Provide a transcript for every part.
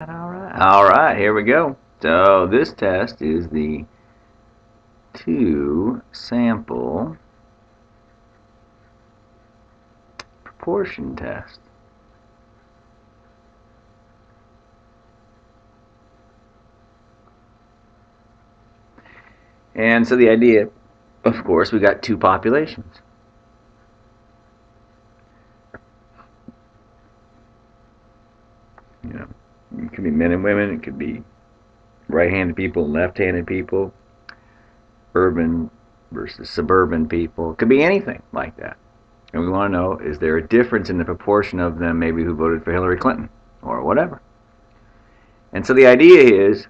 All right, here we go. So this test is the two sample proportion test. And so the idea, of course, we got two populations. You know, it could be men and women, it could be right-handed people and left-handed people, urban versus suburban people. It could be anything like that. And we want to know, is there a difference in the proportion of them maybe who voted for Hillary Clinton or whatever? And so the idea is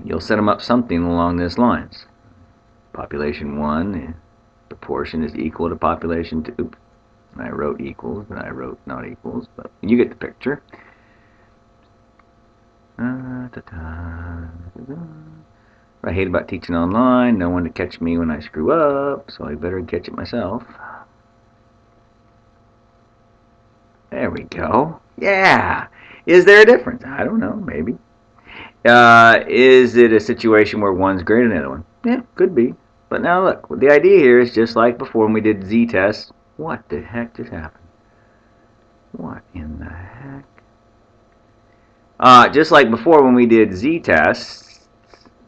you'll set them up something along these lines. Population 1, proportion is equal to population 2. I wrote equals, but I wrote not equals, but you get the picture. What I hate about teaching online, no one to catch me when I screw up, so I better catch it myself. There we go. Yeah. Is there a difference? I don't know, maybe. Is it a situation where one's greater than the other one? Yeah, could be. But now look, the idea here is just like before when we did z-tests. What the heck just happened? What in the heck? Just like before when we did z-tests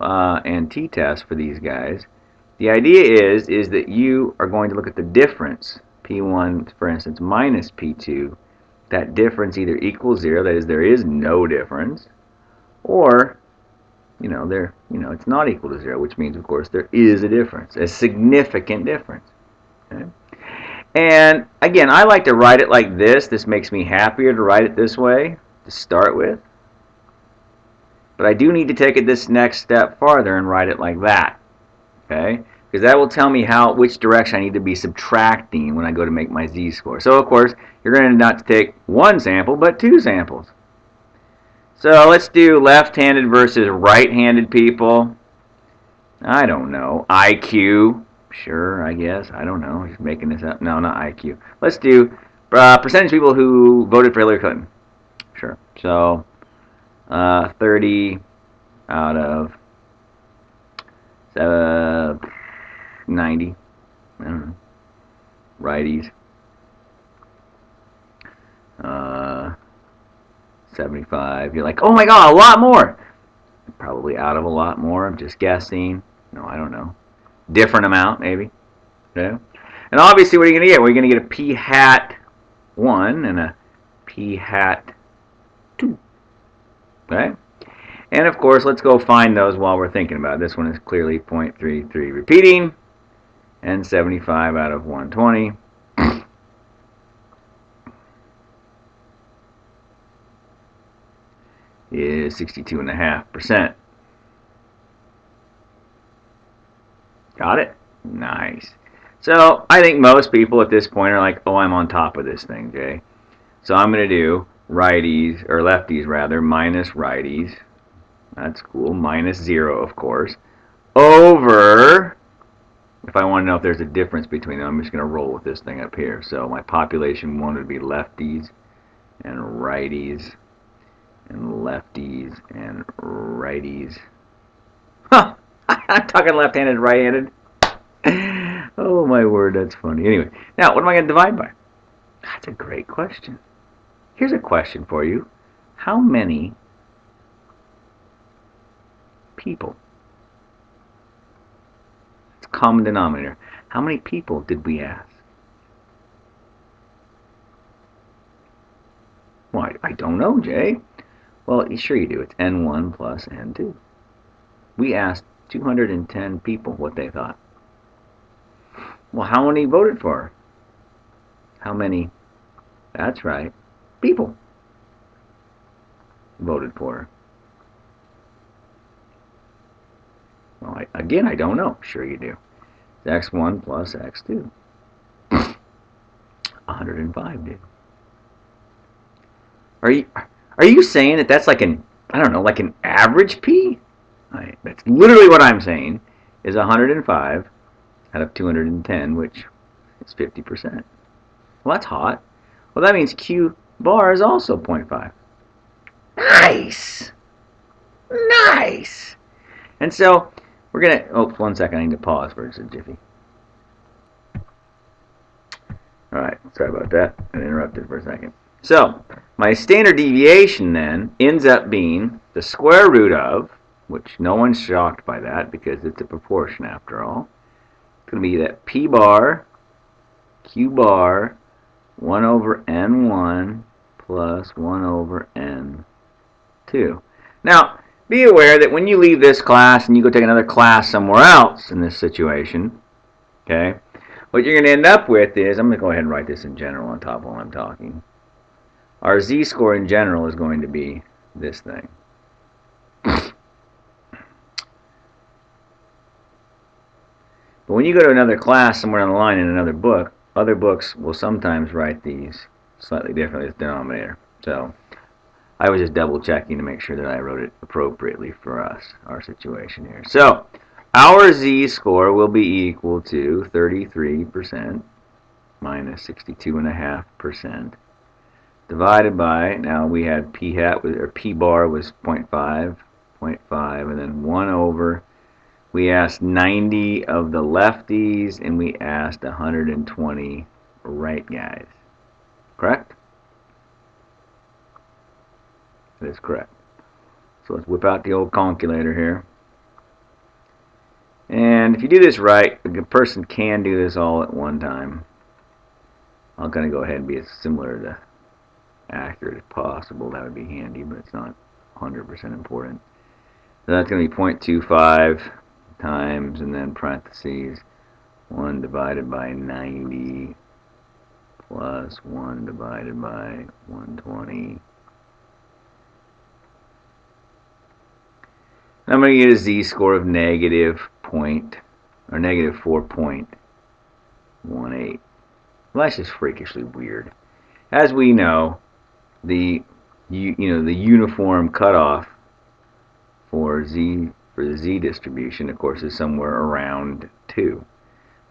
and t-tests for these guys, the idea is that you are going to look at the difference, P1, for instance, minus P2. That difference either equals 0, that is, there is no difference, or it's not equal to 0, which means, of course, there is a difference, a significant difference. Okay? And again, I like to write it like this. This makes me happier to write it this way to start with. But I do need to take it this next step farther and write it like that. Okay? Because that will tell me which direction I need to be subtracting when I go to make my z-score. So, of course, you're going to not take one sample, but two samples. So let's do left-handed versus right-handed people. I don't know. IQ. Sure, I guess. I don't know. Just making this up. No, not IQ. Let's do percentage of people who voted for Hillary Clinton. Sure. So 30 out of 90. I don't know. Righties. 75. You're like, oh my god, a lot more. Probably out of a lot more. I'm just guessing. No, I don't know. Different amount, maybe. Yeah. And obviously, what are you going to get? We're going to get a p hat 1 and a p hat 2. Okay? And of course, let's go find those while we're thinking about it. This one is clearly 0.33 repeating, and 75 out of 120. is 62.5%. Got it? Nice. So I think most people at this point are like, oh, I'm on top of this thing, Jay. So I'm going to do righties, or lefties rather, minus righties. That's cool. Minus 0, of course. Over, if I want to know if there's a difference between them, I'm just going to roll with this thing up here. So my population 1 would be lefties and righties and lefties and righties. Huh! I'm talking left-handed, right-handed. Oh my word, that's funny. Anyway, now what am I going to divide by? That's a great question. Here's a question for you. How many people? It's a common denominator. How many people did we ask? Well, I don't know, Jay. Well, sure you do. It's N1 plus N2. We asked 210 people what they thought. Well, how many voted for her? How many? That's right. People voted for her. Well, again, I don't know. Sure you do. It's x1 plus x2. 105 did. Are you saying that that's like an, I don't know, like an average p? That's literally what I'm saying, is 105 out of 210, which is 50%. Well, that's hot. Well, that means Q bar is also 0.5. Nice! Nice! And so, we're going to... Oh, 1 second. I need to pause for just a jiffy. Alright, sorry about that. I interrupted for a second. So, my standard deviation then ends up being the square root of, which no one's shocked by that because it's a proportion after all. It's going to be that P bar, Q bar, 1 over N1 plus 1 over N2. Now, be aware that when you leave this class and you go take another class somewhere else in this situation, okay, what you're going to end up with is, I'm going to go ahead and write this in general on top while I'm talking. Our z-score in general is going to be this thing. But when you go to another class somewhere on the line in another book, other books will sometimes write these slightly differently as denominator. So I was just double checking to make sure that I wrote it appropriately for us, our situation here. So our z-score will be equal to 33% minus 62.5% divided by, now we had p hat, or p bar was 0.5, and then 1 over, we asked 90 of the lefties, and we asked 120 right guys. Correct? That is correct. So let's whip out the old calculator here. And if you do this right, a person can do this all at one time. I'm going to go ahead and be as similar to accurate as possible. That would be handy, but it's not 100% important. So that's going to be 0.25 times, and then parentheses, 1 divided by 90 plus 1 divided by 120. I'm going to get a z-score of negative 4.18. Well, that's just freakishly weird. As we know, the uniform cutoff for the z distribution, of course, is somewhere around 2.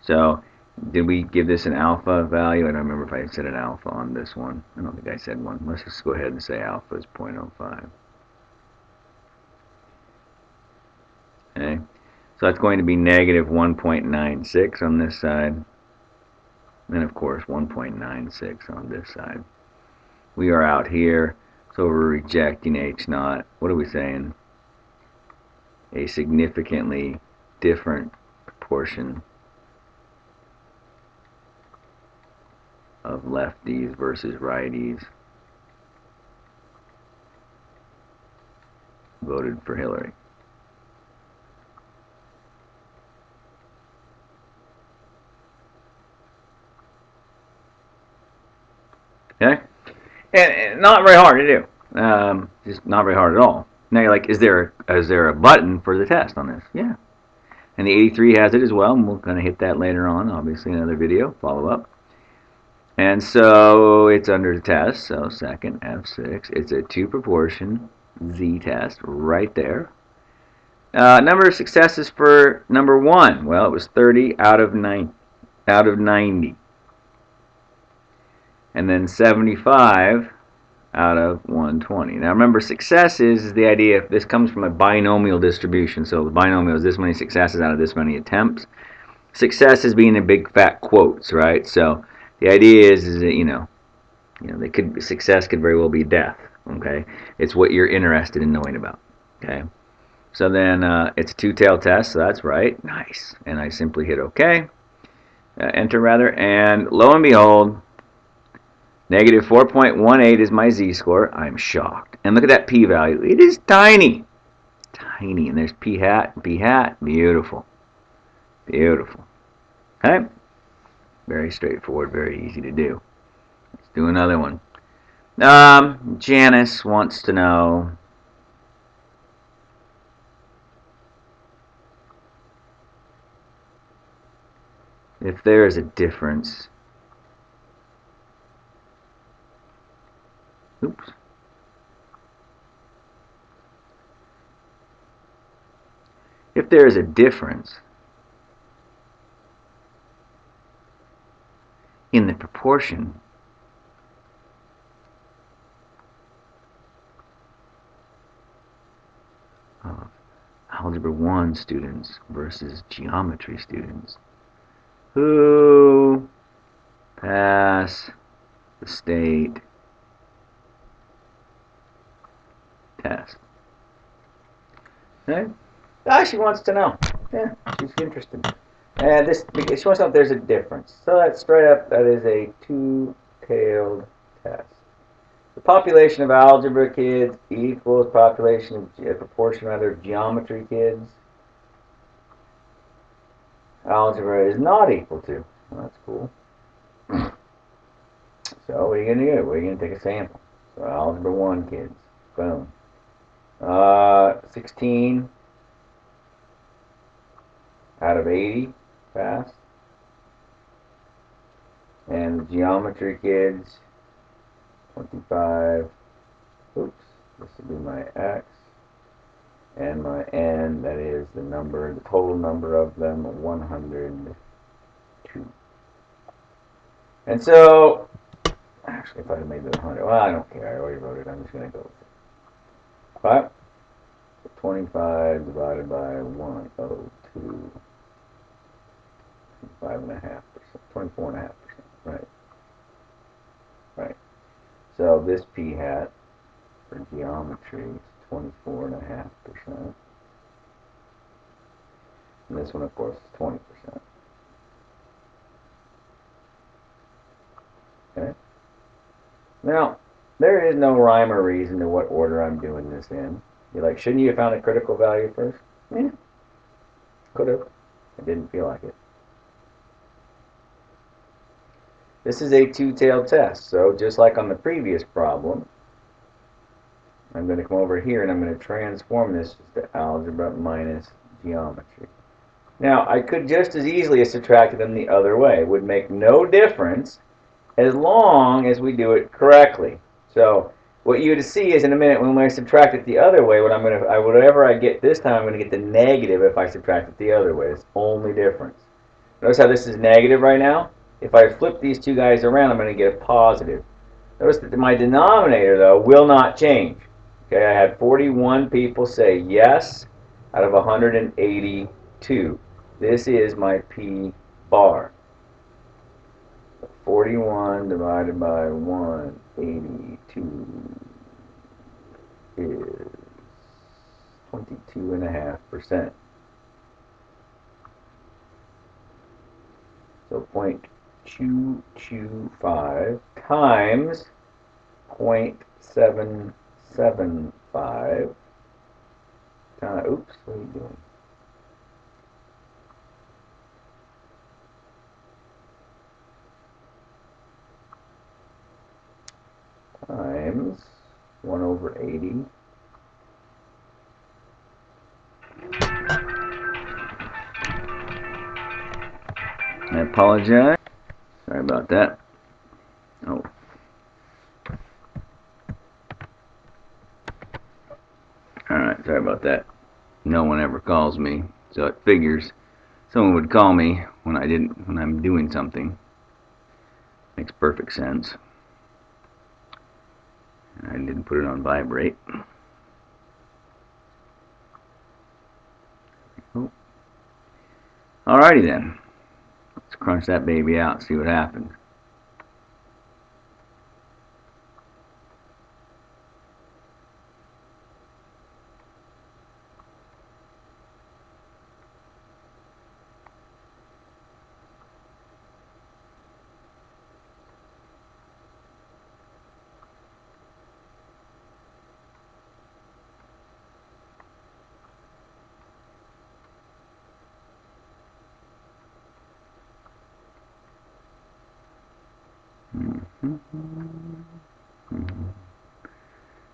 So, did we give this an alpha value? I don't remember if I said an alpha on this one. I don't think I said one. Let's just go ahead and say alpha is 0.05. Okay, so that's going to be negative 1.96 on this side, and of course 1.96 on this side. We are out here, so we're rejecting H naught. What are we saying? A significantly different proportion of lefties versus righties voted for Hillary. Okay? And not very hard to do. Just not very hard at all. Now you're like, is there a button for the test on this? Yeah. And the 83 has it as well, and we're going to hit that later on, obviously, in another video, follow up. And so it's under the test, so second F6. It's a 2 proportion Z test right there. Number of successes for number 1. Well, it was 30 out of 90. And then 75 out of 120. Now remember, success is the idea, if this comes from a binomial distribution, so the binomial is this many successes out of this many attempts. Success is being in big fat quotes, right? So the idea is that, success could very well be death, okay? It's what you're interested in knowing about, okay? So then it's a two-tailed test, so that's right. Nice. And I simply hit OK, enter rather, and lo and behold, negative 4.18 is my z-score. I'm shocked. And look at that p-value. It is tiny. Tiny. And there's p hat, p hat. Beautiful. Beautiful. Okay? Very straightforward, very easy to do. Let's do another one. Janice wants to know, if there is a difference. Oops. If there is a difference in the proportion Algebra 1 students versus geometry students. Who pass the state test? Okay. Ah, she wants to know. Yeah, she's interested. And this, she wants to know if there's a difference. So that's straight up, that is a two-tailed test. The population of algebra kids equals population of proportion rather of geometry kids. Algebra is not equal to. Well, that's cool. So what are you going to do? We're going to take a sample. So algebra 1 kids. Boom. 16 out of 80 passed. And the geometry kids, 25. Oops. This will be my X. And my N, that is the number, the total number of them, 102. And so, actually, if I had made it 100, well, I don't care. I already wrote it. I'm just going to go with it. But 25 divided by 102, 5.5%, 24.5%, right? Right. So this p hat for geometry is 24.5%. And this one, of course, is 20%. Okay? Now, there is no rhyme or reason to what order I'm doing this in. You're like, shouldn't you have found a critical value first? Yeah. Could have. I didn't feel like it. This is a two-tailed test. So just like on the previous problem, I'm going to come over here and I'm going to transform this to algebra minus geometry. Now, I could just as easily have subtracted them the other way. It would make no difference as long as we do it correctly. So what you would see is in a minute when I subtract it the other way, whatever I get this time, I'm going to get the negative if I subtract it the other way. It's the only difference. Notice how this is negative right now? If I flip these two guys around, I'm going to get a positive. Notice that my denominator, though, will not change. Okay, I had 41 people say yes out of 182. This is my P bar. 41 divided by 182 is 22.5%. So 0.225 times 0.775 times, oops, what are you doing? Times 1 over 80. I apologize. Sorry about that. Oh. Alright, sorry about that. No one ever calls me, so it figures someone would call me when I'm doing something. Makes perfect sense. I didn't put it on vibrate. Oh. Alrighty then. Let's crunch that baby out and see what happens.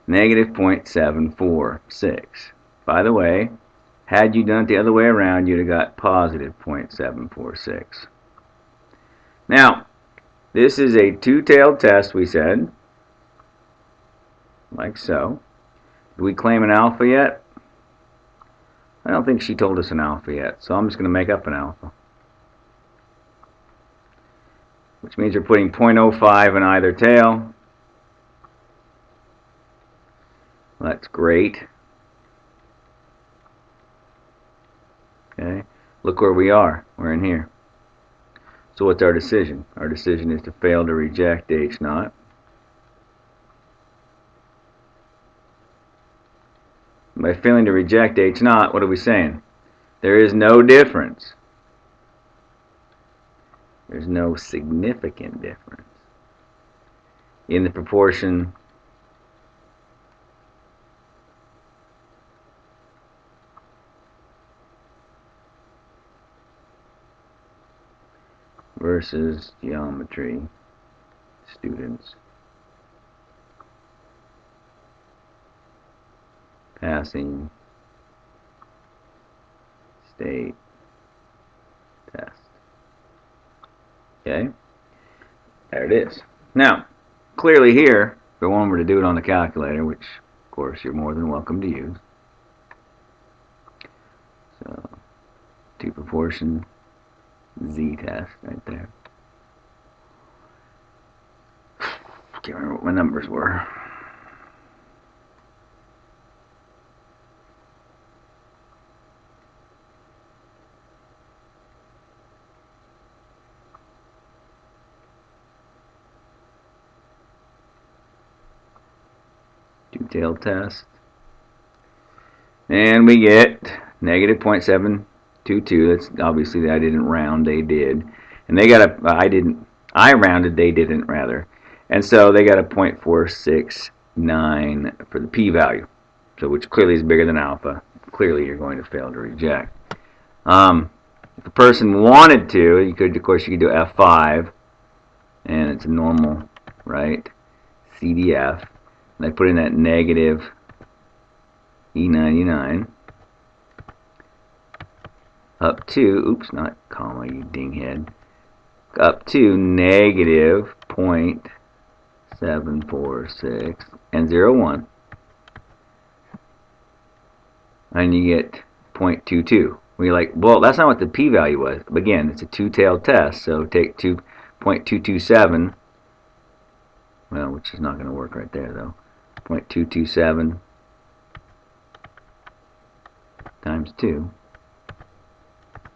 Negative 0.746. By the way, had you done it the other way around, you'd have got positive 0.746. Now, this is a two-tailed test, we said, like so. Did we claim an alpha yet? I don't think she told us an alpha yet, so I'm just going to make up an alpha. Which means we're putting 0.05 in either tail. That's great. Look where we are. We're in here. So what's our decision? Our decision is to fail to reject H naught. By failing to reject H naught, what are we saying? There is no difference. There's no significant difference in the proportion versus geometry students passing state test. Okay, there it is. Now, clearly here, if I wanted to do it on the calculator, which of course you're more than welcome to use. So, 2 proportion z-test right there. Can't remember what my numbers were. Two-tailed test. And we get negative 0.722. That's obviously I didn't round, they did. And they got a, I rounded, they didn't rather. And so they got a 0.469 for the p-value. So which clearly is bigger than alpha. Clearly you're going to fail to reject. If the person wanted to, you could, of course, you could do F5. And it's a normal, right? CDF. And I put in that negative E99 up to, oops, not comma, you dinghead, up to negative 0.746 and 0.1, and you get 0.22. We're like, well, that's not what the p-value was. But again, it's a two-tailed test, so take 2.227, well, which is not going to work right there, though, 0.227 times 2,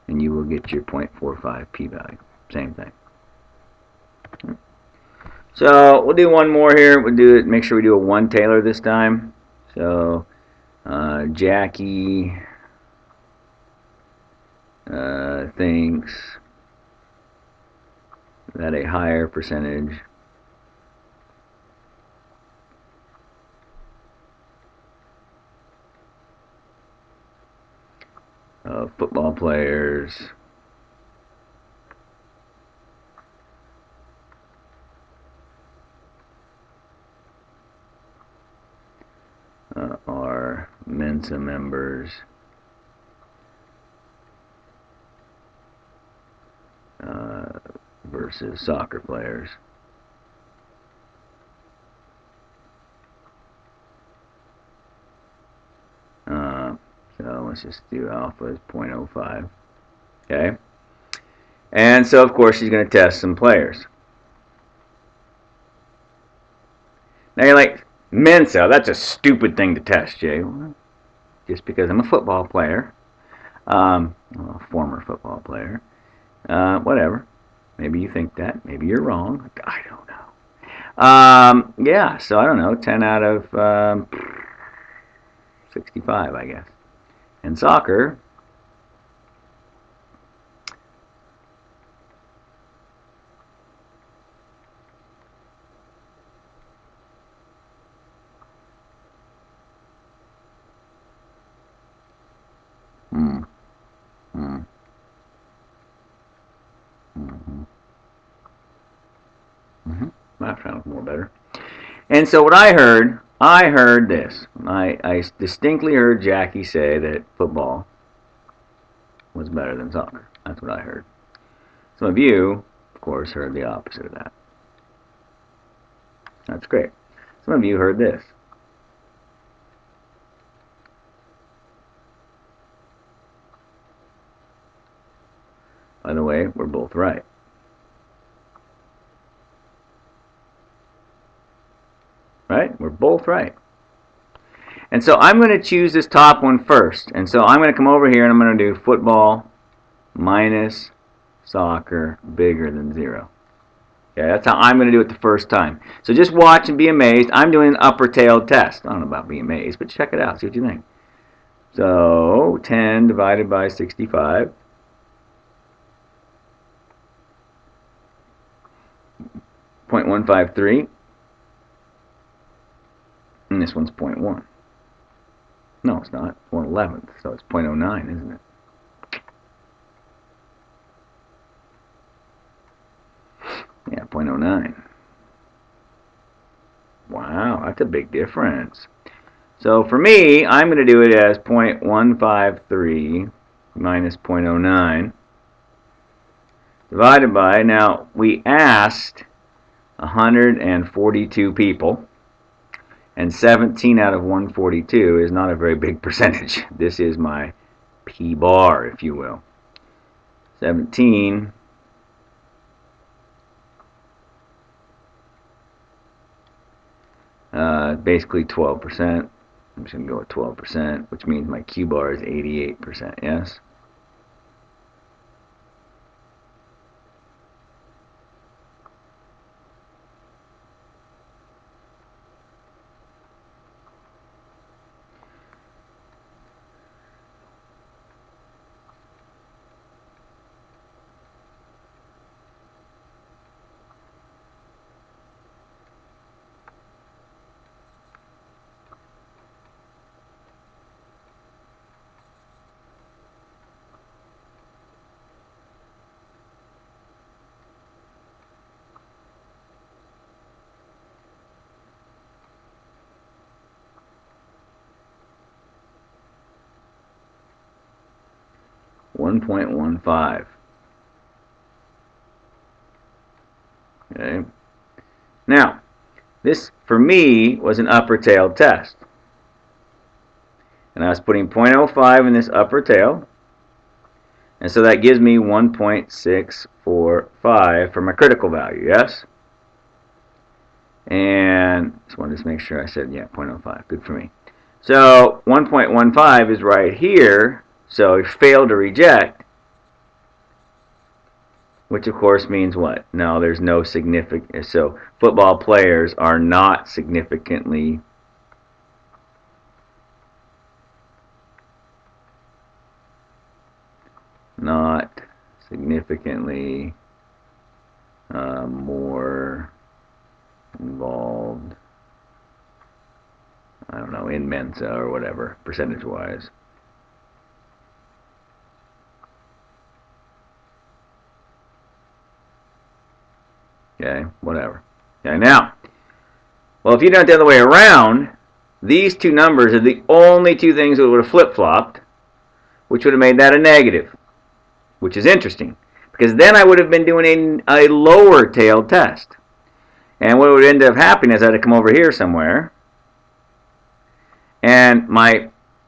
and you will get your 0.45 p-value. Same thing. So we'll do one more here. We'll do it. Make sure we do a one-tailer this time. So Jackie thinks that a higher percentage of football players are Mensa members versus soccer players. So let's just do alpha as 0.05. Okay. And so, of course, she's going to test some players. Now you're like, Mensa, that's a stupid thing to test, Jay. Well, just because I'm a football player, a former football player, whatever. Maybe you think that. Maybe you're wrong. I don't know. Yeah, so I don't know. 10 out of 65, I guess. And soccer, that sounds more better. And so what I heard this. I distinctly heard Jackie say that football was better than soccer. That's what I heard. Some of you, of course, heard the opposite of that. That's great. Some of you heard this. By the way, we're both right. Right? We're both right. And so I'm going to choose this top one first. And so I'm going to come over here and I'm going to do football minus soccer bigger than 0. Okay, that's how I'm going to do it the first time. So just watch and be amazed. I'm doing an upper tailed test. I don't know about being amazed, but check it out. See what you think. So 10 divided by 65. 0.153. And this one's 0.1. No, it's not. 1/11th. So it's 0.09, isn't it? Yeah, 0.09. Wow, that's a big difference. So for me, I'm going to do it as 0.153 minus 0.09 divided by, now we asked 142 people, and 17 out of 142 is not a very big percentage. This is my P bar, if you will. 17 basically 12%. I'm just going to go with 12%, which means my Q bar is 88%, yes? $1.15. Okay. Now, this for me was an upper tail test. And I was putting 0.05 in this upper tail. And so that gives me 1.645 for my critical value, yes? And just wanted to make sure I said, yeah, 0.05. Good for me. So 1.15 is right here. So we failed to reject, which of course means what? No, there's no significant. So football players are not significantly more involved, I don't know, in Mensa or whatever, percentage-wise. Okay, whatever. Okay, now, well, if you done it the other way around, these two numbers are the only two things that would have flip-flopped, which would have made that a negative, which is interesting, because then I would have been doing a lower tail test. And what would end up happening is I had to come over here somewhere, and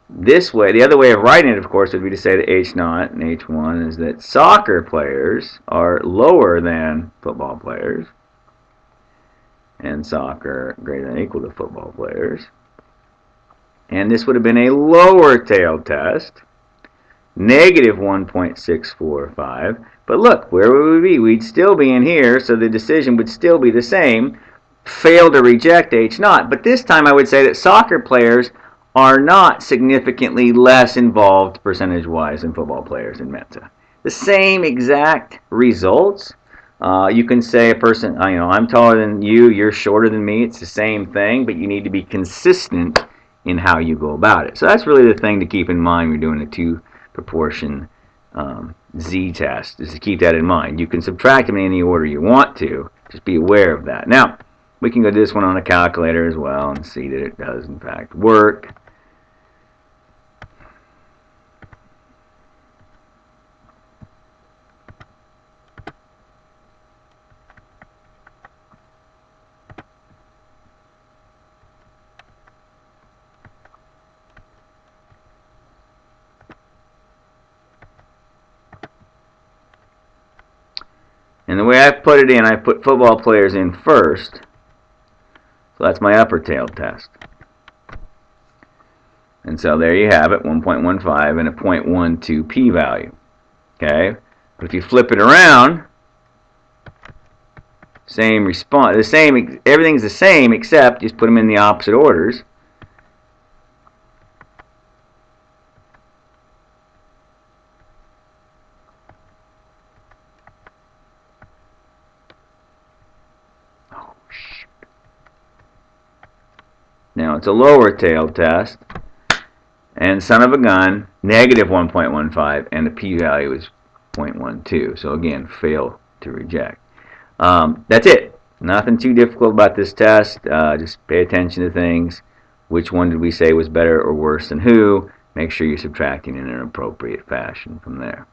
this way, the other way of writing it, of course, would be to say that H0 and H1 is that soccer players are lower than football players, and soccer greater than or equal to football players. And this would have been a lower tail test, negative 1.645. But look, where would we be? We'd still be in here, so the decision would still be the same. Fail to reject H0. But this time I would say that soccer players are not significantly less involved percentage-wise than football players in Mensa. The same exact results. You can say a person, I'm taller than you, you're shorter than me. It's the same thing, but you need to be consistent in how you go about it. So that's really the thing to keep in mind when you're doing a two-proportion z-test, is to keep that in mind. You can subtract them in any order you want to. Just be aware of that. Now, we can go do this one on a calculator as well and see that it does, in fact, work. And the way I put it in, I put football players in first. So that's my upper tail test. And so there you have it, 1.15 and a 0.12 p-value. Okay, but if you flip it around, same response, everything's the same except just put them in the opposite orders. Now it's a lower tail test, and son of a gun, negative 1.15, and the p-value is 0.12. So again, fail to reject. That's it. Nothing too difficult about this test. Just pay attention to things. Which one did we say was better or worse than who? Make sure you're subtracting in an appropriate fashion from there.